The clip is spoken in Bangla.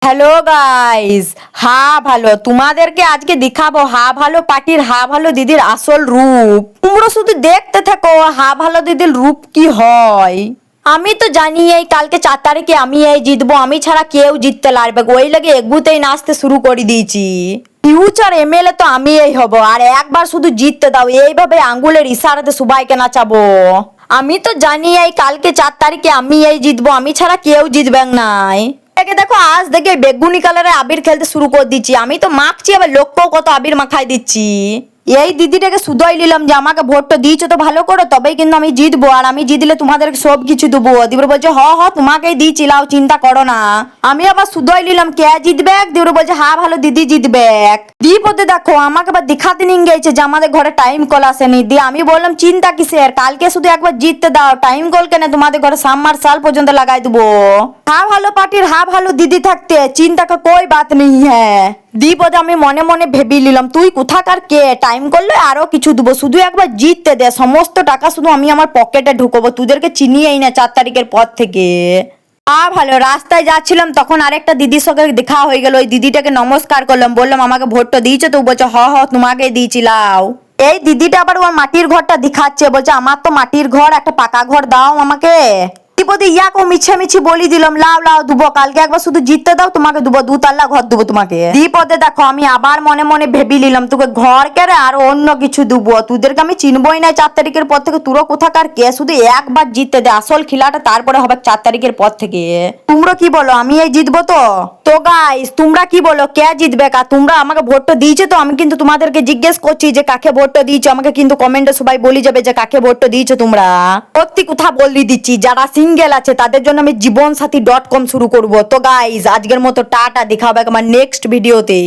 হ্যালো গাইস, হা ভালো তোমাদেরকে আজকে দেখাবো হা ভালো পার্টির হা ভালো দিদির আসল রূপ। তোমরা শুধু দেখতে থাকো হা ভালো দিদির রূপ কি হয়। আমি তো জানি এই কালকে 4 তারিখে আমি এই জিতবো, আমি ছাড়া কেউ জিততে পারবে ওই লাগে এগুতেই নাচতে শুরু করে দিয়েছি। ফিউচার এমএলএ তো আমি এই হব, আর একবার শুধু জিততে দাও, এইভাবে আঙ্গুলের ইশারাতে সবাইকে নাচাবো। আমি তো জানি এই কালকে 4 তারিখে আমি এই জিতবো, আমি ছাড়া কেউ জিতবে নাই। দেখো আজ দেখে বেগুনি কালারের আবির খেলতে শুরু করে দিচ্ছি, আমি তো মাখছি আবার লোককেও কত আবির মাখাই দিচ্ছি। এই দিদিটাকে শুধুই নিলাম যে আমাকে ভোটটা দিয়েছো তো ভালো করো, তবেই কিন্তু আমি জিতবো, আর আমি জিতলে তোমাদেরকে সব কিছু দেবো। দিবর বলছে হ তোমাকেই দিয়েছিলাম, চিন্তা করো না। আমি আবার শুধুই নিলাম কে জিতবে, দিবর বলছে হ্যাঁ ভালো দিদি জিতবে। দ্বিপদে দেখো আমাকে আবার দেখাতে নিয়ে গেছে যে আমাদের ঘরে টাইম কল আসেনি, দিয়ে আমি বললাম চিন্তা কিসের, কালকে শুধু একবার জিততে দাও, টাইম কল কেন তোমাদের ঘরে সাম্মার সাল পর্যন্ত লাগাই দেবো। হ্যাঁ ভালো পার্টির হ্যাঁ ভালো দিদি থাকতে চিন্তা কা কোই বাত নেই হ্যাঁ। দ্বিপদে আমি মনে মনে ভেবে নিলাম তুই কোথাকার কে, টাইম করলে আরো কিছু দেবো, শুধু একবার জিততে দে, সমস্ত টাকা শুধু আমি আমার পকেটে ঢুকবো, তোদেরকে চিনিয়েই না 4 তারিখের পর থেকে। ভালো রাস্তায় যাচ্ছিলাম তখন আরেকটা দিদির সঙ্গে দেখা হয়ে গেল, ওই দিদিটাকে নমস্কার করলাম, বললাম আমাকে ভোটটা দিয়েছো তো, বলছে হ তোমাকে দিয়েছিলাম। এই দিদিটা আবার ওর মাটির ঘরটা দেখাচ্ছে, বলছে আমার তো মাটির ঘর, একটা পাকা ঘর দাও আমাকে। দ্বিপদে ইয়াকো মিছি বলি দিলাম লাও লাও দুবো, কালকে একবার শুধু জিততে দাও, তোমাকে দুবো, 2 তাল্লা ঘর দেবো তোমাকে। দ্বিপদে দেখো আমি আবার মনে মনে ভেবে নিলাম তোকে ঘর কেড়ে আর অন্য কিছু দেবো, তোদেরকে আমি চিনবই না 4 তারিখের পর থেকে, তোরা কোথাকার কে, শুধু একবার জিততে দে, আসল খেলাটা তারপরে হবে 4 তারিখের পর থেকে। তোমরা কি বলো আমি এই জিতবো তো? তো গাইস তোমরা কি বলো কে জিতবে, আর তোমরা আমাকে ভোটটা দিয়েছো তো? আমি কিন্তু তোমাদেরকে জিজ্ঞেস করছি যে কাকে ভোটটা দিয়েছো, আমাকে কিন্তু কমেন্টে সবাই বলে যাবে যে কাকে ভোটটা দিয়েছো তোমরা। সত্যি কথা বলে দিচ্ছি, যারা সিঙ্গেল আছে তাদের জন্য আমি জীবনসাথী.com শুরু করব। তো গাইস আজকের মতো টাটা, দেখা হবে আমার নেক্সট ভিডিওতে।